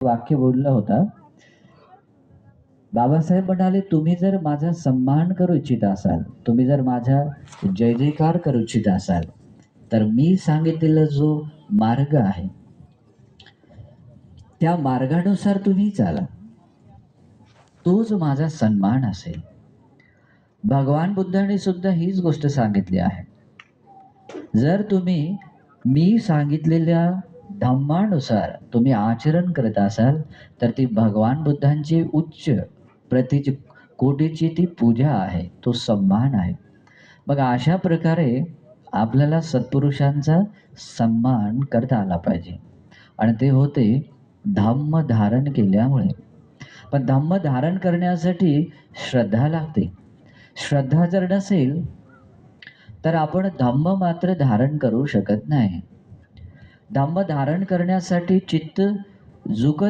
वाक्य बोलला होता. बाबासाहेब म्हणाले, "तुम्ही जर माझा सन्मान करू इच्छित असाल, तुम्ही जर माझा जय-जयकार करू इच्छित असाल, तर मी सांगितलेला जो मार्ग आहे, त्या मार्गानुसार तुम्ही चाला. तोच माझा सन्मान असेल." भगवान बुद्धांनी सुद्धा हीच गोष्ट सांगितली आहे. जर तुम्ही मी सांगितलेल्या धम्मानुसार तुम्ही आचरण करत असाल, तर ती भगवान बुद्धांची उच्च प्रतीची कोटीची ती पूजा आहे, तो सन्मान आहे. मग अशा प्रकारे आपल्याला सत्पुरुषांचा सन्मान करता आला पाहिजे आणि ते होते धम्म धारण केल्यामुळे. पण धम्म धारण करण्यासाठी श्रद्धा लागते. श्रद्धा जर नसेल, तर आपण धम्म मात्र धारण करू शकत नाही. धम्म धारण करण्यासाठी चित्त झुकत